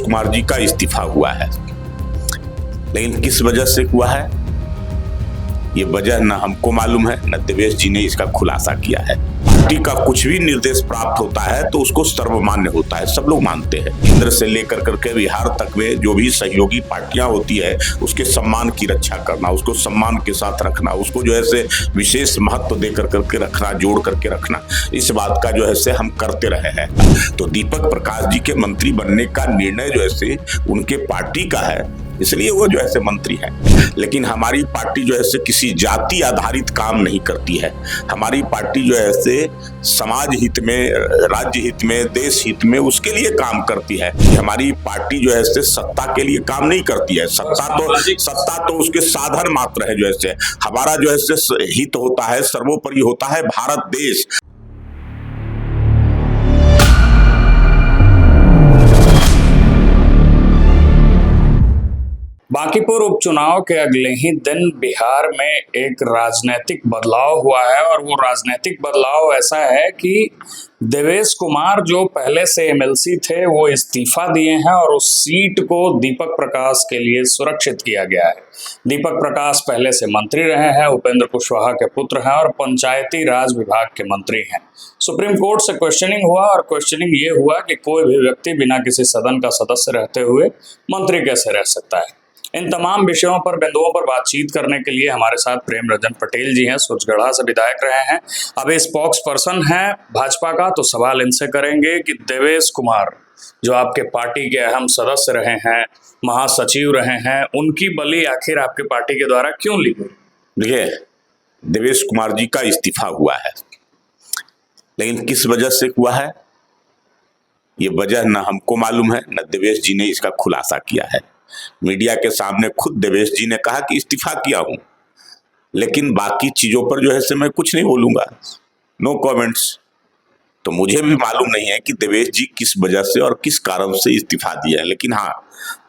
कुमार जी का इस्तीफा हुआ है, लेकिन किस वजह से हुआ है ये वजह न हमको मालूम है, न देवेश जी ने इसका खुलासा किया है। पार्टी का कुछ भी निर्देश प्राप्त होता है तो उसको सर्वमान्य होता है, सब लोग मानते हैं। केंद्र से लेकर करके बिहार तक में जो भी सहयोगी पार्टियां होती है उसके सम्मान की रक्षा करना, उसको सम्मान के साथ रखना, उसको जो है से विशेष महत्व देकर करके रखना, जोड़ करके रखना, इस बात का जो है से हम करते रहे हैं। तो दीपक प्रकाश जी के मंत्री बनने का निर्णय जो है से उनके पार्टी का है, इसलिए वो जो है से मंत्री है। लेकिन हमारी पार्टी जो है से किसी जाति आधारित काम नहीं करती है। हमारी पार्टी जो है से समाज हित में, राज्य हित में, देश हित में उसके लिए काम करती है। हमारी पार्टी जो है से सत्ता के लिए काम नहीं करती है। सत्ता तो उसके साधन मात्र है। जो है से हमारा जो है से हित होता है, सर्वोपरि होता है भारत देश। बांकीपुर उपचुनाव के अगले ही दिन बिहार में एक राजनीतिक बदलाव हुआ है और वो राजनीतिक बदलाव ऐसा है कि देवेश कुमार जो पहले से एमएलसी थे वो इस्तीफा दिए हैं और उस सीट को दीपक प्रकाश के लिए सुरक्षित किया गया है। दीपक प्रकाश पहले से मंत्री रहे हैं, उपेंद्र कुशवाहा के पुत्र हैं और पंचायती राज विभाग के मंत्री हैं। सुप्रीम कोर्ट से क्वेश्चनिंग हुआ और क्वेश्चनिंग ये हुआ कि कोई भी व्यक्ति बिना किसी सदन का सदस्य रहते हुए मंत्री कैसे रह सकता है। इन तमाम विषयों पर, बिंदुओं पर बातचीत करने के लिए हमारे साथ प्रेम रंजन पटेल जी हैं, सूरजगढ़ा से विधायक रहे हैं, अब स्पोक्स पर्सन हैं भाजपा का। तो सवाल इनसे करेंगे कि देवेश कुमार जो आपके पार्टी के अहम सदस्य रहे हैं, महासचिव रहे हैं, उनकी बलि आखिर आपके पार्टी के द्वारा क्यों ली गई? देखिए, देवेश कुमार जी का इस्तीफा हुआ है, लेकिन किस वजह से हुआ है ये वजह न हमको मालूम है, न देवेश जी ने इसका खुलासा किया है। मीडिया के सामने खुद देवेश जी ने कहा कि इस्तीफा किया हूं, लेकिन बाकी चीजों पर जो है से मैं कुछ नहीं बोलूंगा, नो कमेंट्स। तो मुझे भी मालूम नहीं है कि देवेश जी किस वजह से और किस कारण से इस्तीफा दिया है, लेकिन हाँ,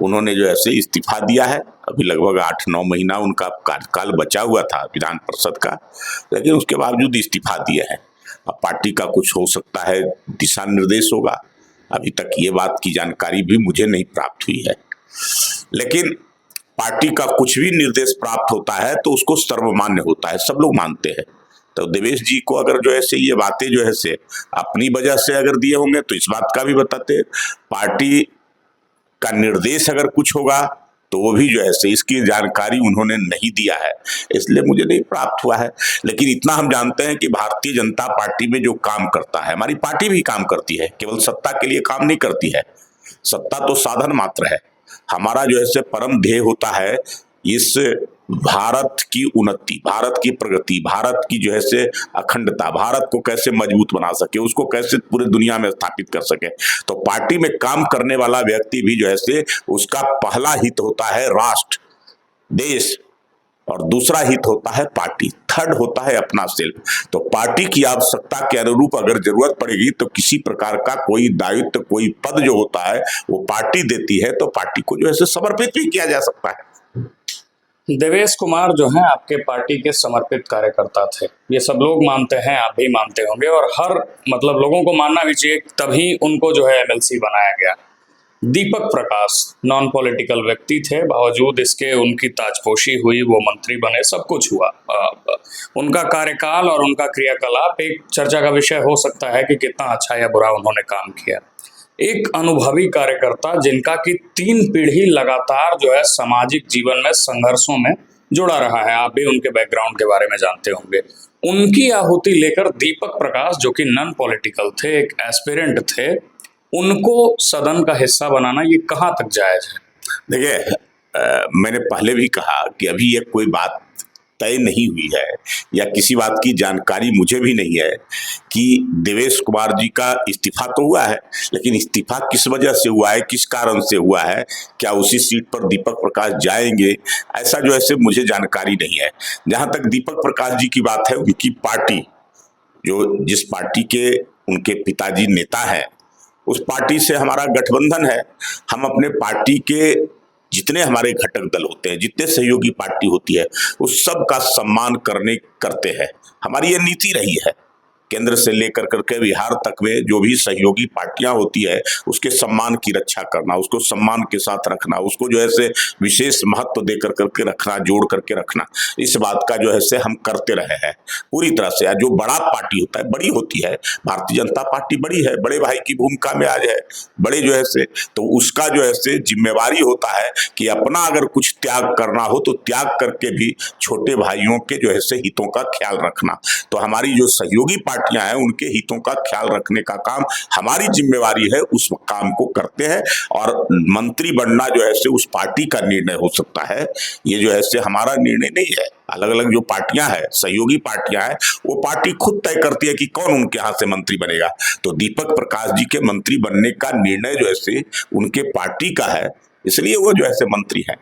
उन्होंने जो है से इस्तीफा दिया है। अभी लगभग 8-9 महीना उनका कार्यकाल बचा हुआ था विधान परिषद का, लेकिन उसके बावजूद इस्तीफा दिया है। अब पार्टी का कुछ हो सकता है, दिशा निर्देश होगा, अभी तक ये बात की जानकारी भी मुझे नहीं प्राप्त हुई है। लेकिन पार्टी का कुछ भी निर्देश प्राप्त होता है तो उसको सर्वमान्य होता है, सब लोग मानते हैं। तो देवेश जी को अगर जो है से ये बातें जो है से अपनी वजह से अगर दिए होंगे तो इस बात का भी बताते। पार्टी का निर्देश अगर कुछ होगा तो वो भी जो है से इसकी जानकारी उन्होंने नहीं दिया है, इसलिए मुझे नहीं प्राप्त हुआ है। लेकिन इतना हम जानते हैं कि भारतीय जनता पार्टी में जो काम करता है, हमारी पार्टी भी काम करती है, केवल सत्ता के लिए काम नहीं करती है। सत्ता तो साधन मात्र है। हमारा जो है से परम ध्येय होता है इस भारत की उन्नति, भारत की प्रगति, भारत की जो है से अखंडता, भारत को कैसे मजबूत बना सके, उसको कैसे पूरे दुनिया में स्थापित कर सके। तो पार्टी में काम करने वाला व्यक्ति भी जो है से उसका पहला हित होता है राष्ट्र, देश, और दूसरा हित होता है पार्टी, थर्ड होता है अपना सेल्फ। तो पार्टी की आवश्यकता के अनुरूप अगर जरूरत पड़ेगी तो किसी प्रकार का कोई दायित्व, कोई पद जो होता है वो पार्टी देती है, तो पार्टी को जो है समर्पित भी किया जा सकता है। देवेश कुमार जो हैं आपके पार्टी के समर्पित कार्यकर्ता थे, ये सब लोग मानते हैं, आप भी मानते होंगे, और हर लोगों को मानना भी चाहिए, तभी उनको जो है एमएलसी बनाया गया। दीपक प्रकाश नॉन पॉलिटिकल व्यक्ति थे, बावजूद इसके उनकी ताजपोशी हुई, वो मंत्री बने, सब कुछ हुआ। उनका कार्यकाल और उनका क्रियाकलाप एक चर्चा का विषय हो सकता है कि कितना अच्छा या बुरा उन्होंने काम किया। एक अनुभवी कार्यकर्ता जिनका कि 3 पीढ़ी लगातार जो है सामाजिक जीवन में संघर्षों में जुड़ा रहा है, आप भी उनके बैकग्राउंड के बारे में जानते होंगे, उनकी आहुति लेकर दीपक प्रकाश जो कि नॉन पॉलिटिकल थे, एक एस्पिरेंट थे, उनको सदन का हिस्सा बनाना ये कहाँ तक जायज है? देखिए, मैंने पहले भी कहा कि अभी ये कोई बात तय नहीं हुई है या किसी बात की जानकारी मुझे भी नहीं है कि देवेश कुमार जी का इस्तीफा तो हुआ है, लेकिन इस्तीफा किस वजह से हुआ है, किस कारण से हुआ है, क्या उसी सीट पर दीपक प्रकाश जाएंगे, ऐसा जो है मुझे जानकारी नहीं है। जहां तक दीपक प्रकाश जी की बात है, उनकी पार्टी, जो जिस पार्टी के उनके पिताजी नेता हैं, उस पार्टी से हमारा गठबंधन है। हम अपने पार्टी के जितने हमारे घटक दल होते हैं, जितने सहयोगी पार्टी होती है, उस सब का सम्मान करते हैं। हमारी ये नीति रही है। केंद्र से लेकर करके बिहार तक में जो भी सहयोगी पार्टियां होती है उसके सम्मान की रक्षा करना, उसको सम्मान के साथ रखना, उसको जो है से विशेष महत्व देकर करके रखना, जोड़ करके रखना, इस बात का जो है से हम करते रहे हैं पूरी तरह से। जो बड़ा पार्टी होता है, बड़ी होती है, भारतीय जनता पार्टी बड़ी है, बड़े भाई की भूमिका में आज है, बड़े जो है से, तो उसका जो है से जिम्मेवारी होता है कि अपना अगर कुछ त्याग करना हो तो त्याग करके भी छोटे भाइयों के जो है से हितों का ख्याल रखना। तो हमारी जो सहयोगी पार्टियां हैं उनके हितों का ख्याल रखने का काम हमारी जिम्मेवारी है, उस काम को करते हैं। और मंत्री बनना जो है से उस पार्टी का निर्णय हो सकता है, ये जो है से हमारा निर्णय नहीं है। अलग अलग जो पार्टियां हैं, सहयोगी पार्टियां हैं, वो पार्टी खुद तय करती है कि कौन उनके यहाँ से मंत्री बनेगा। तो दीपक प्रकाश जी के मंत्री बनने का निर्णय जो है से उनके पार्टी का है, इसलिए वो जो है से मंत्री हैं।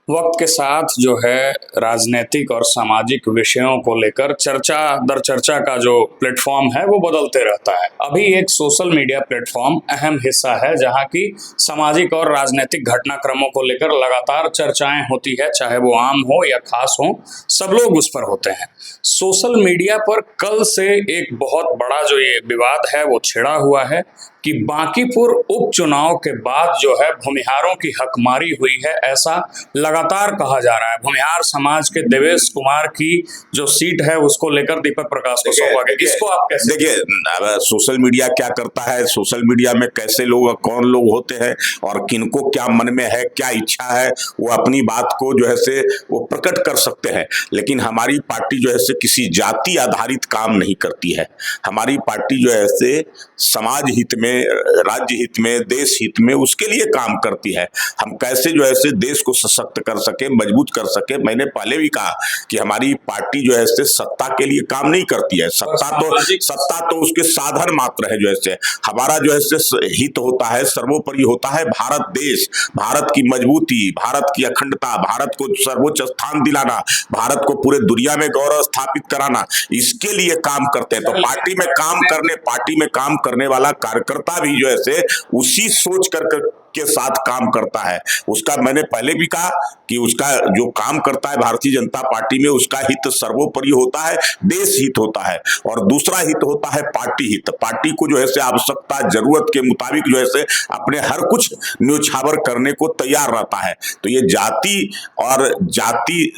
वक्त के साथ जो है राजनीतिक और सामाजिक विषयों को लेकर चर्चा दर चर्चा का जो प्लेटफॉर्म है वो बदलते रहता है। अभी एक सोशल मीडिया प्लेटफॉर्म अहम हिस्सा है जहां की सामाजिक और राजनीतिक घटनाक्रमों को लेकर लगातार चर्चाएं होती है, चाहे वो आम हो या खास हो, सब लोग उस पर होते हैं। सोशल मीडिया पर कल से एक बहुत बड़ा जो ये विवाद है वो छिड़ा हुआ है कि बांकीपुर उपचुनाव के बाद जो है भूमिहारों की हकमारी हुई है, ऐसा लगातार कहा जा रहा है। भूमिहार समाज के देवेश कुमार की जो सीट है उसको लेकर दीपक प्रकाश को सौंपा गया। इसको आप कैसे देखिए, सोशल मीडिया क्या करता है, सोशल मीडिया में कैसे लोग, कौन लोग होते हैं और किनको क्या मन में है, क्या इच्छा है, वो अपनी बात को जो है से वो प्रकट कर सकते हैं। लेकिन हमारी पार्टी जो है से किसी जाति आधारित काम नहीं करती है। हमारी पार्टी जो है से समाज हित में, राज्य हित में, देश हित में, उसके लिए काम करती है। हम कैसे जो है से देश को सशक्त कर सके, मजबूत कर सके। मैंने पहले भी कहा कि हमारी पार्टी जो है से सत्ता के लिए काम नहीं करती है। सत्ता तो उसके साधन मात्र है। जो है से हमारा जो है से हित होता है, सर्वोपरि होता है भारत देश, भारत की मजबूती, भारत की अखंडता, भारत को सर्वोच्च स्थान दिलाना, भारत को पूरे दुनिया में गौरव स्थापित कराना, इसके लिए काम करते हैं। तो पार्टी में काम करने वाला कार्यकर्ता भी जो है से उसी सोच कर के साथ काम करता है। उसका मैंने पहले भी कहा कि उसका जो काम करता है भारतीय जनता पार्टी में, उसका हित सर्वोपरि होता है, देश हित होता है, और दूसरा हित होता है पार्टी हित। पार्टी को जो है से आवश्यकता, जरूरत के मुताबिक जो है से अपने हर कुछ न्योछावर करने को तैयार रहता है। तो ये जाति और जाति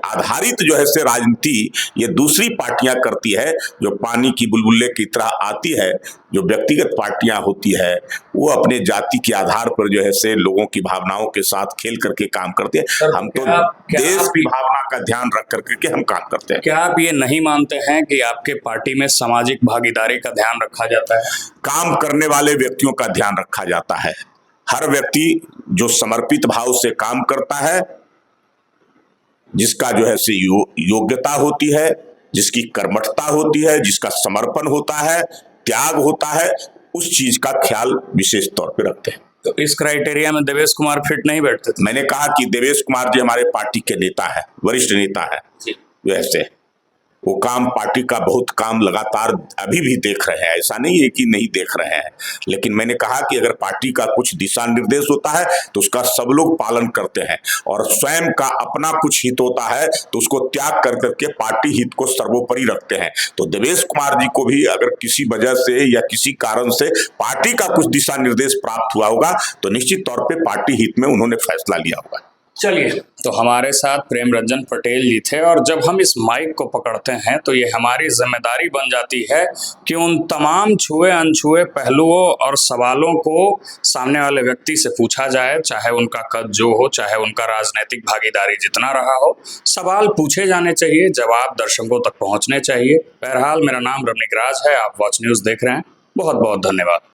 आधारित जो है से राजनीति ये दूसरी पार्टियां करती है, जो पानी की बुलबुले की तरह आती है। जो व्यक्तिगत पार्टियां होती है वो अपने जाति के आधार पर जो है से लोगों की भावनाओं के साथ खेल करके काम करते हैं। हम तो देश की भावना का ध्यान रख करके हम काम करते हैं। क्या आप ये नहीं मानते हैं कि आपके पार्टी में सामाजिक भागीदारी का ध्यान रखा जाता है? काम करने वाले व्यक्तियों का ध्यान रखा जाता है। हर व्यक्ति जो समर्पित भाव से काम करता है, जिसका जो है से योग्यता होती है, जिसकी कर्मठता होती है, जिसका समर्पण होता है, त्याग होता है, उस चीज का ख्याल विशेष तौर पे रखते हैं। तो इस क्राइटेरिया में देवेश कुमार फिट नहीं बैठते थे? मैंने कहा कि देवेश कुमार जी हमारे पार्टी के नेता है, वरिष्ठ नेता है। वैसे वो काम, पार्टी का बहुत काम लगातार अभी भी देख रहे हैं, ऐसा नहीं है कि नहीं देख रहे हैं। लेकिन मैंने कहा कि अगर पार्टी का कुछ दिशा निर्देश होता है तो उसका सब लोग पालन करते हैं, और स्वयं का अपना कुछ हित होता है तो उसको त्याग कर करके पार्टी हित को सर्वोपरि रखते हैं। तो देवेश कुमार जी को भी अगर किसी वजह से या किसी कारण से पार्टी का कुछ दिशा निर्देश प्राप्त हुआ होगा तो निश्चित तौर पर पार्टी हित में उन्होंने फैसला लिया होगा। चलिए, तो हमारे साथ प्रेम रंजन पटेल जी थे, और जब हम इस माइक को पकड़ते हैं तो ये हमारी जिम्मेदारी बन जाती है कि उन तमाम छुए अनछुए पहलुओं और सवालों को सामने वाले व्यक्ति से पूछा जाए, चाहे उनका कद जो हो, चाहे उनका राजनीतिक भागीदारी जितना रहा हो। सवाल पूछे जाने चाहिए, जवाब दर्शकों तक पहुंचने चाहिए। बहरहाल, मेरा नाम रमनिक राज है, आप वॉच न्यूज़ देख रहे हैं। बहुत बहुत धन्यवाद।